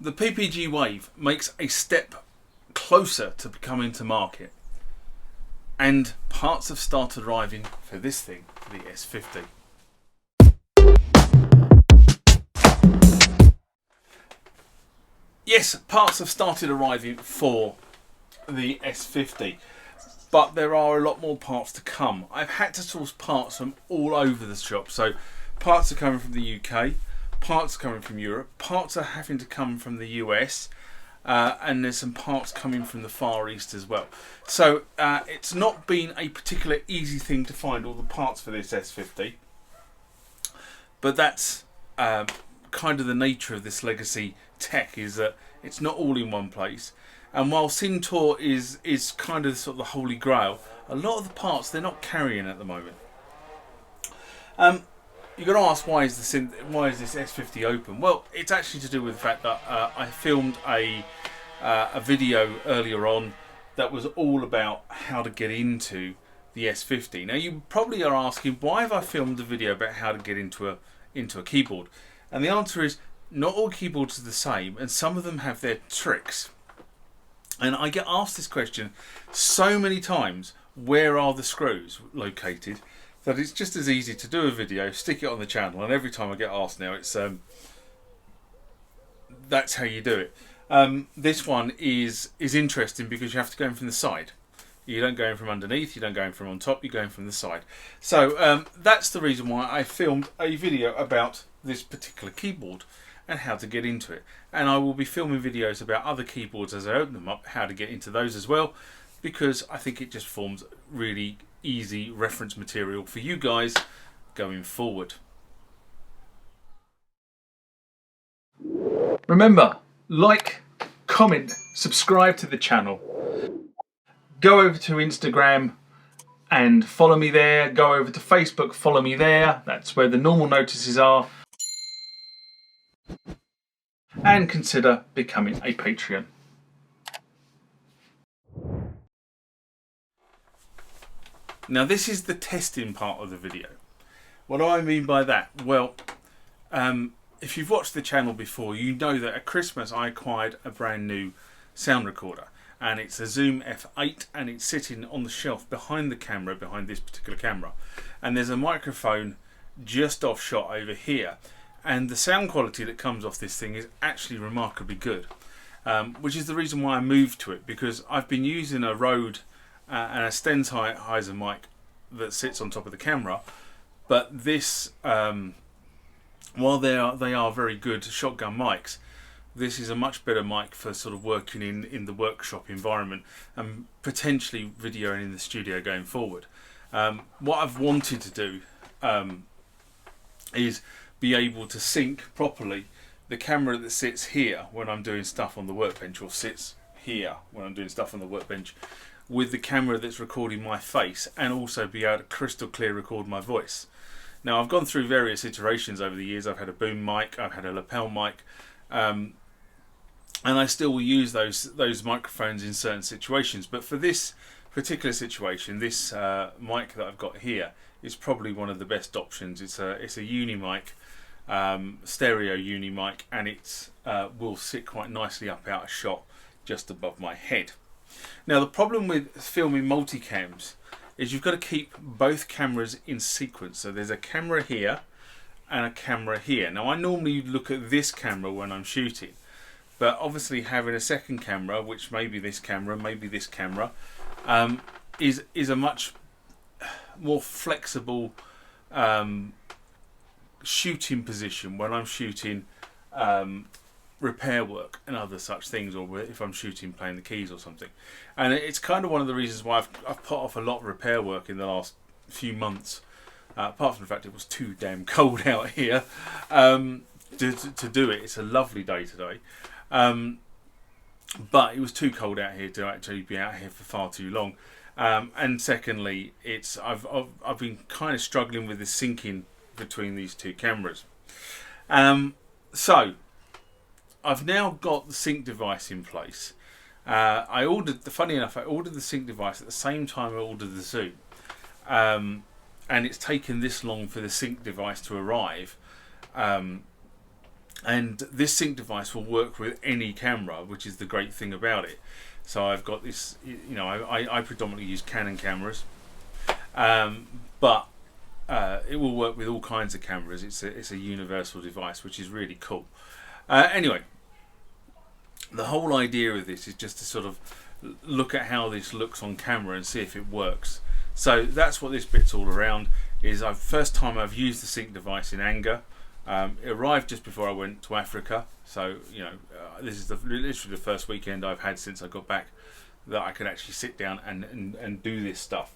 The PPGWave makes a step closer to coming to market, and parts have started arriving for this thing, the S-50. Yes, parts have started arriving for the S-50, but there are a lot more parts to come. I've had to source parts from all over the shop, so parts are coming from the UK, parts are coming from Europe, parts are having to come from the US, and there's some parts coming from the Far East as well. So it's not been a particular easy thing to find all the parts for this S-50, but that's kind of the nature of this legacy tech, is that it's not all in one place. And while SYNTH is kind of sort of the holy grail, a lot of the parts they're not carrying at the moment. You're going to ask, why is this S-50 open? Well, it's actually to do with the fact that I filmed a video earlier on that was all about how to get into the S-50. Now you probably are asking, why have I filmed a video about how to get into a keyboard? And the answer is, not all keyboards are the same, and some of them have their tricks. And I get asked this question so many times, where are the screws located, that it's just as easy to do a video, stick it on the channel, and every time I get asked now, it's that's how you do it. This one is interesting because you have to go in from the side. You don't go in from underneath, you don't go in from on top, you're going from the side. So that's the reason why I filmed a video about this particular keyboard and how to get into it. And I will be filming videos about other keyboards as I open them up, how to get into those as well, because I think it just forms really easy reference material for you guys going forward. Remember, like, comment, subscribe to the channel. Go over to Instagram and follow me there. Go over to Facebook, follow me there. That's where the normal notices are. And consider becoming a Patreon. Now this is the testing part of the video. What do I mean by that? Well, if you've watched the channel before, you know that at Christmas I acquired a brand new sound recorder, and it's a Zoom F8, and it's sitting on the shelf behind the camera, behind this particular camera, and there's a microphone just off shot over here, and the sound quality that comes off this thing is actually remarkably good, which is the reason why I moved to it, because I've been using a Rode and a Sennheiser mic that sits on top of the camera, but this, while they are very good shotgun mics, this is a much better mic for sort of working in the workshop environment and potentially videoing in the studio going forward. What I've wanted to do is be able to sync properly the camera that sits here when I'm doing stuff on the workbench, or sits here when I'm doing stuff on the workbench, with the camera that's recording my face, and also be able to crystal clear record my voice. Now I've gone through various iterations over the years. I've had a boom mic, I've had a lapel mic, and I still will use those microphones in certain situations. But for this particular situation, this mic that I've got here is probably one of the best options. It's a uni mic, stereo uni mic, and it will sit quite nicely up out of shot just above my head. Now the problem with filming multicams is you've got to keep both cameras in sequence. So there's a camera here and a camera here. Now I normally look at this camera when I'm shooting, but obviously having a second camera, which may be this camera, maybe this camera, is a much more flexible shooting position when I'm shooting repair work and other such things, or if I'm shooting playing the keys or something. And it's kind of one of the reasons why I've put off a lot of repair work in the last few months, apart from the fact it was too damn cold out here to do it. It's a lovely day today, but it was too cold out here to actually be out here for far too long. And secondly, I've been kind of struggling with the syncing between these two cameras. So I've now got the sync device in place. Funny enough, I ordered the sync device at the same time I ordered the Zoom, and it's taken this long for the sync device to arrive. And this sync device will work with any camera, which is the great thing about it. So I've got this, you know, I predominantly use Canon cameras, but it will work with all kinds of cameras. It's a universal device, which is really cool. Anyway, the whole idea of this is just to sort of look at how this looks on camera and see if it works. So that's what this bit's all around. Is first time I've used the sync device in anger. It arrived just before I went to Africa, so you know this is literally the first weekend I've had since I got back that I could actually sit down and do this stuff.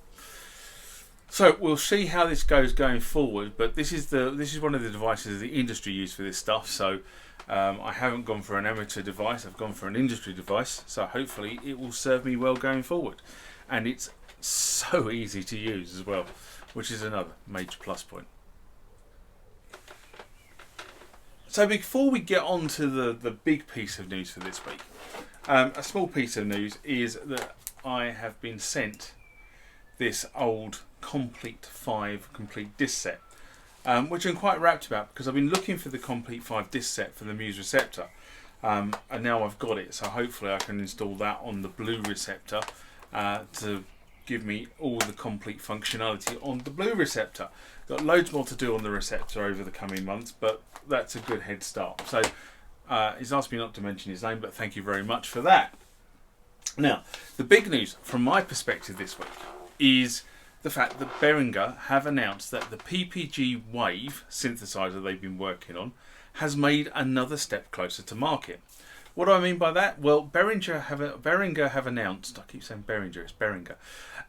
So we'll see how this goes going forward. But this is one of the devices the industry use for this stuff. So I haven't gone for an amateur device. I've gone for an industry device. So hopefully it will serve me well going forward. And it's so easy to use as well, which is another major plus point. So before we get on to the big piece of news for this week, a small piece of news is that I have been sent this old Complete 5 complete disc set, which I'm quite rapt about because I've been looking for the Complete 5 disc set for the Muse receptor, and now I've got it, so hopefully I can install that on the blue receptor to give me all the complete functionality on the blue receptor. Got loads more to do on the receptor over the coming months, but that's a good head start. So he's asked me not to mention his name, but thank you very much for that. Now, the big news from my perspective this week is the fact that Behringer have announced that the PPGWave synthesizer they've been working on has made another step closer to market. What do I mean by that? Well, Behringer have announced, I keep saying Behringer, it's Behringer.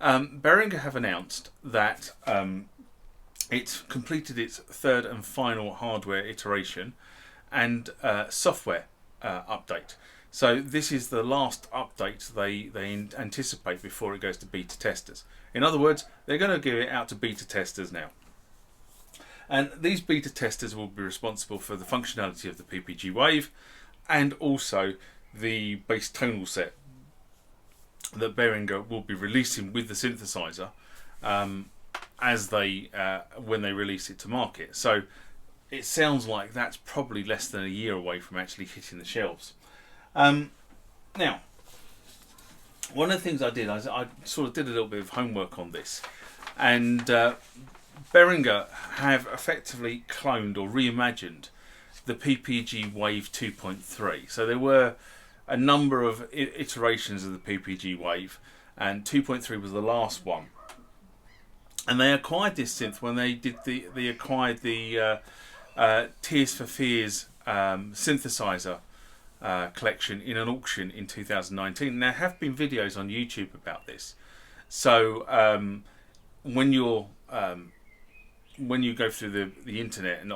Behringer have announced that it's completed its third and final hardware iteration and software update. So this is the last update they anticipate before it goes to beta testers. In other words, they're going to give it out to beta testers now. And these beta testers will be responsible for the functionality of the PPGWave and also the bass tonal set that Behringer will be releasing with the synthesizer as when they release it to market. So it sounds like that's probably less than a year away from actually hitting the shelves. Now, one of the things I did, I sort of did a little bit of homework on this, and Behringer have effectively cloned or reimagined the PPGWave 2.3. So there were a number of iterations of the PPGWave, and 2.3 was the last one. And they acquired this synth when they acquired the Tears for Fears synthesizer collection in an auction in 2019. There have been videos on YouTube about this. So when you go through the internet and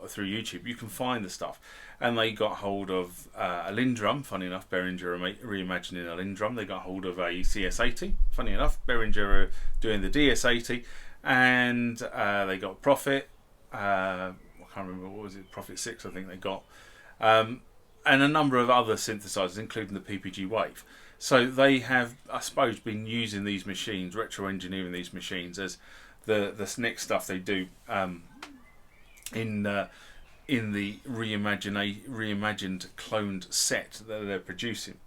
through YouTube, you can find the stuff. And they got hold of a Lindrum, funny enough, Behringer are reimagining a Lindrum. They got hold of a CS80, funny enough, Behringer are doing the DS80, and they got Prophet. I can't remember, what was it, Prophet 6 I think they got, and a number of other synthesizers, including the PPGWave. So they have, I suppose, been using these machines, retro-engineering these machines as the next stuff they do in the reimagined cloned set that they're producing.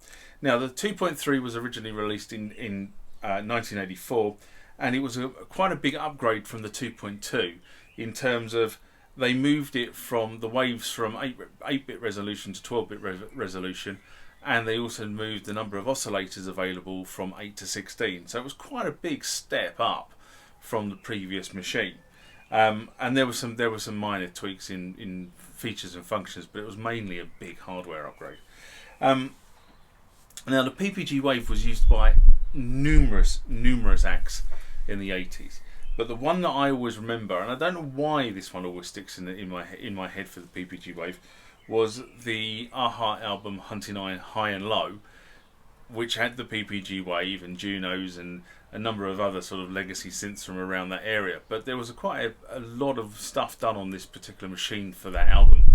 Now, the 2.3 was originally released in 1984, and it was quite a big upgrade from the 2.2 in terms of they moved it from the waves from 8-bit resolution to 12-bit resolution, and they also moved the number of oscillators available from 8 to 16. So it was quite a big step up from the previous machine. And there were some minor tweaks in features and functions, but it was mainly a big hardware upgrade. Now, the PPGWave was used by numerous acts in the 80s, but the one that I always remember, and I don't know why this one always sticks in my head for the PPGWave, was the Aha album Hunting High and Low, which had the PPGWave and Junos and a number of other sort of legacy synths from around that area. But there was quite a lot of stuff done on this particular machine for that album.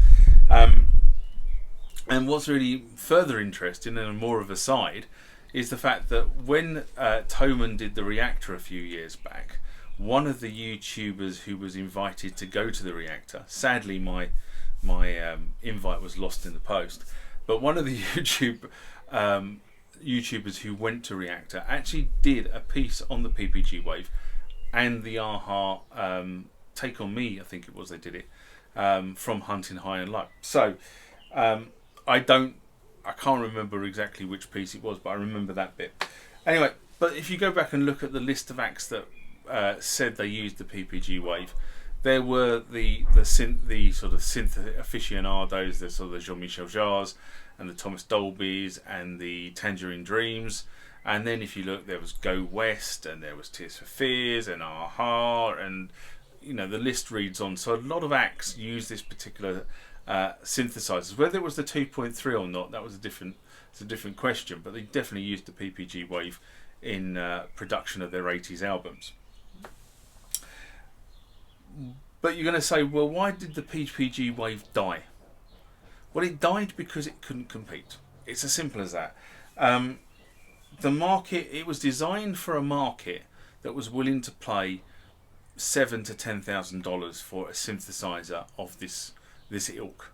And what's really further interesting and more of a side is the fact that when Thomann did the Reactor a few years back, one of the YouTubers who was invited to go to the Reactor, sadly my my invite was lost in the post. But one of the YouTubers who went to Reactor actually did a piece on the PPGWave and the AHA Take On Me, I think it was, they did it, from Hunting High and Low. So I can't remember exactly which piece it was, but I remember that bit. Anyway, but if you go back and look at the list of acts that said they used the PPGWave, there were the sort of synth aficionados, the sort of the Jean-Michel Jarres and the Thomas Dolbys and the Tangerine Dreams. And then if you look, there was Go West, and there was Tears for Fears and AHA, and the list reads on. So a lot of acts use this particular synthesizers. Whether it was the 2.3 or not, that was it's a different question. But they definitely used the PPGWave in production of their 80s albums. But you're going to say, well, why did the PPGWave die? Well, it died because it couldn't compete. It's as simple as that. The market, it was designed for a market that was willing to pay $7,000 to $10,000 for a synthesizer of this ilk.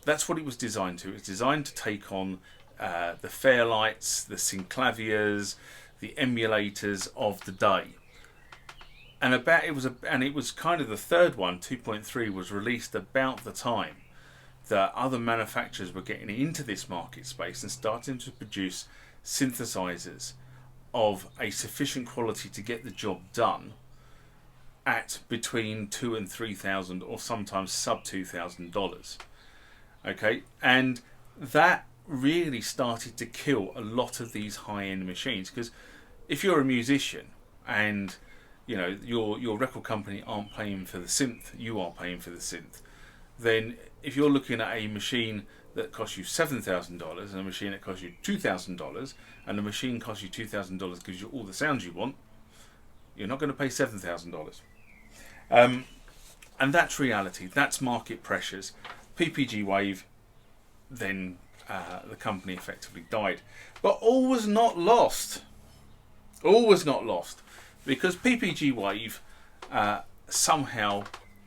That's what it was designed to. It was designed to take on the Fairlights, the Synclaviers, the emulators of the day. And it was kind of the third one, 2.3, was released about the time that other manufacturers were getting into this market space and starting to produce synthesizers of a sufficient quality to get the job done at between $2,000 and $3,000, or sometimes sub $2,000. Okay, and that really started to kill a lot of these high-end machines, because if you're a musician and your record company aren't paying for the synth, you are paying for the synth, then if you're looking at a machine that costs you $7,000 and a machine that costs you $2,000, and the machine costs you $2,000 gives you all the sounds you want, you're not going to pay $7,000. And that's reality. That's market pressures. PPGWave, then the company effectively died. But all was not lost. All was not lost, because PPGWave somehow,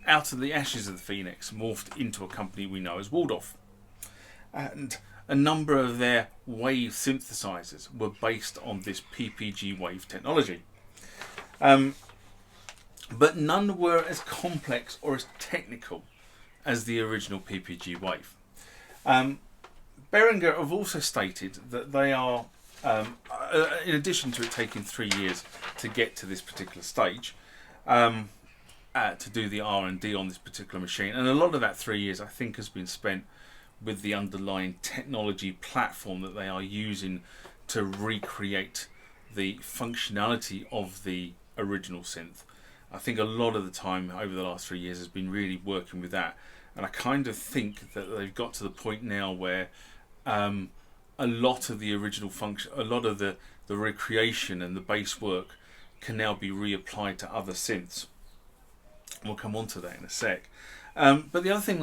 out of the ashes of the Phoenix, morphed into a company we know as Waldorf. And a number of their wave synthesizers were based on this PPGWave technology. But none were as complex or as technical as the original PPGWave. Behringer have also stated that they are, in addition to it taking 3 years to get to this particular stage, to do the R&D on this particular machine, and a lot of that 3 years I think has been spent with the underlying technology platform that they are using to recreate the functionality of the original synth. I think a lot of the time over the last 3 years has been really working with that, and I kind of think that they've got to the point now where a lot of the original function, a lot of the recreation and the base work can now be reapplied to other synths. We'll come on to that in a sec. But the other thing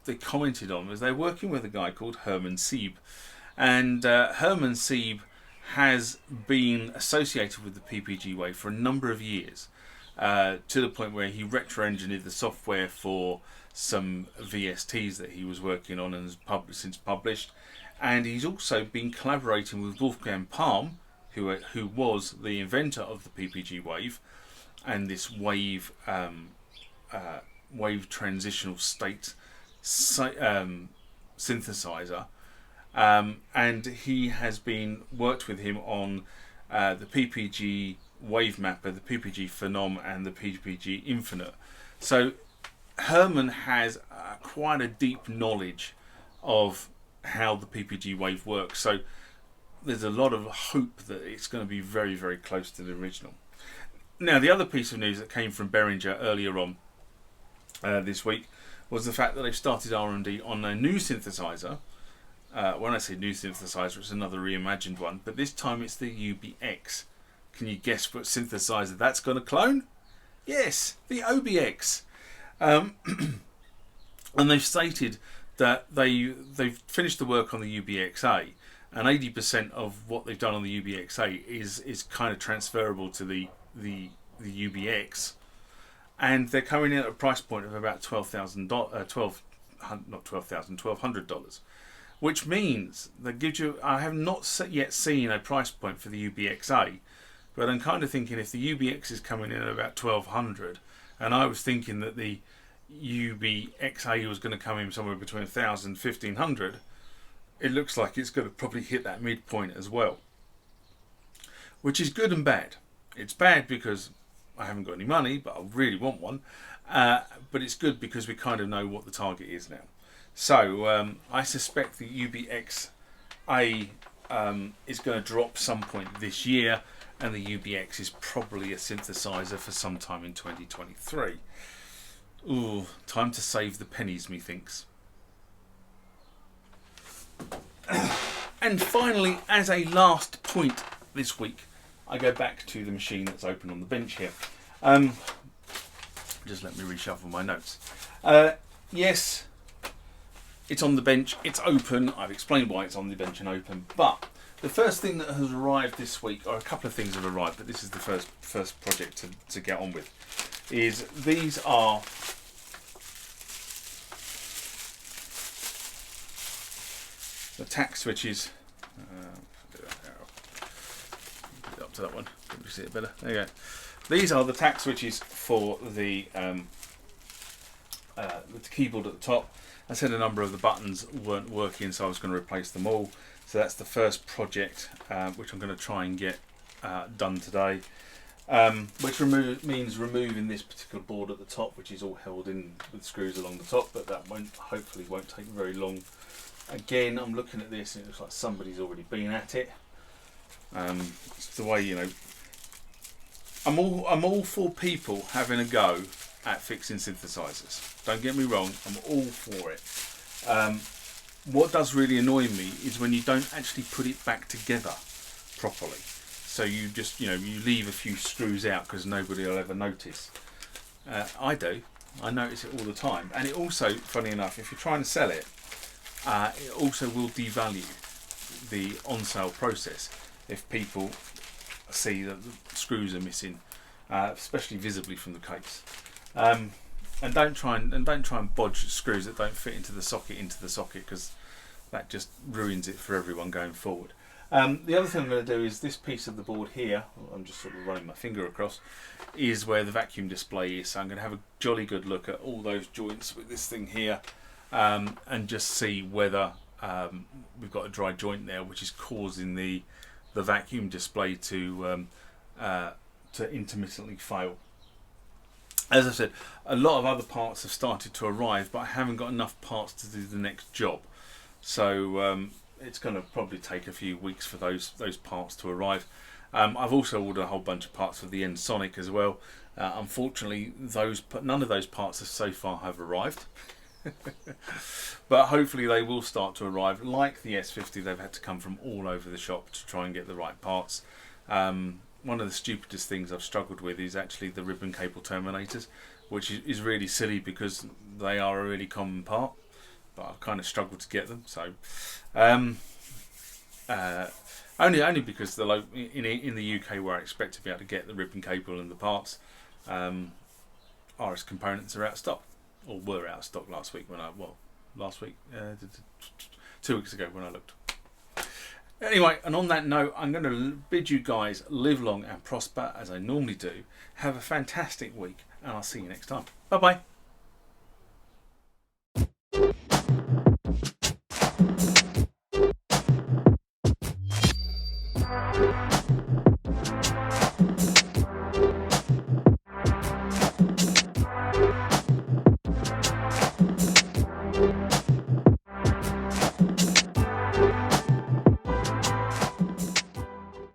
they commented on was they're working with a guy called Herman Sieb, and Herman Sieb has been associated with the PPGWave for a number of years, to the point where he retro-engineered the software for some VSTs that he was working on and has since published, and he's also been collaborating with Wolfgang Palm, who was the inventor of the PPGWave and this wave transitional state synthesizer, and he has been worked with him on the PPG Wave Mapper, the PPG Phenom, and the PPG Infinite. So Herman has quite a deep knowledge of how the PPGWave works. So there's a lot of hope that it's going to be very, very close to the original. Now, the other piece of news that came from Behringer earlier on this week was the fact that they've started R&D on a new synthesizer. When I say new synthesizer, it's another reimagined one, but this time it's the UBX. Can you guess what synthesizer that's going to clone? Yes, the OBX. And they've stated that they've finished the work on the UBXA, and 80% of what they've done on the UBXA is kind of transferable to the UBX, and they're coming in at a price point of about $12,000, not $12,000, $1,200, which means that gives you. I have not yet seen a price point for the UBXA, but I'm kind of thinking if the UBX is coming in at about $1,200, and I was thinking that the UBXA was going to come in somewhere between $1,000 and $1,500, it looks like it's going to probably hit that midpoint as well, which is good and bad. It's bad because I haven't got any money, but I really want one. But it's good because we kind of know what the target is now. So I suspect the UBXA is going to drop some point this year, and the UBX is probably a synthesizer for some time in 2023. Ooh, time to save the pennies, methinks. And finally, as a last point this week, I go back to the machine that's open on the bench here. Just let me reshuffle my notes. Yes, it's on the bench, it's open. I've explained why it's on the bench and open, but the first thing that has arrived this week, or a couple of things have arrived, but this is the first project to get on with, is these are the tack switches. Up to that one, can you see it better? There you go. These are the tack switches for the keyboard at the top. I said a number of the buttons weren't working, so I was going to replace them all. So that's the first project which I'm going to try and get done today, which means removing this particular board at the top, which is all held in with screws along the top, but that hopefully won't take very long. Again, I'm looking at this and it looks like somebody's already been at it. It's the way, you know, I'm all for people having a go at fixing synthesizers. Don't get me wrong, I'm all for it. What does really annoy me is when you don't actually put it back together properly. So you just, you know, you leave a few screws out because nobody will ever notice. I do. I notice it all the time. And it also, funny enough, if you're trying to sell it, it also will devalue the on-sale process if people see that the screws are missing, especially visibly from the case. And don't try and bodge screws that don't fit into the socket because that just ruins it for everyone going forward. The other thing I'm going to do is this piece of the board here, I'm just sort of running my finger across, is where the vacuum display is. So I'm going to have a jolly good look at all those joints with this thing here, and just see whether we've got a dry joint there which is causing the vacuum display to intermittently fail. As I said, a lot of other parts have started to arrive, but I haven't got enough parts to do the next job. So it's going to probably take a few weeks for those parts to arrive. I've also ordered a whole bunch of parts for the N-Sonic as well. Unfortunately, none of those parts so far have arrived. But hopefully they will start to arrive. Like the S-50, they've had to come from all over the shop to try and get the right parts. One of the stupidest things I've struggled with is actually the ribbon cable terminators, which is really silly because they are a really common part, but I've kind of struggled to get them. So only because in the UK, where I expect to be able to get the ribbon cable and the parts, RS components are out of stock, or were out of stock last week when 2 weeks ago when I looked. Anyway, and on that note, I'm going to bid you guys live long and prosper as I normally do. Have a fantastic week, and I'll see you next time. Bye bye.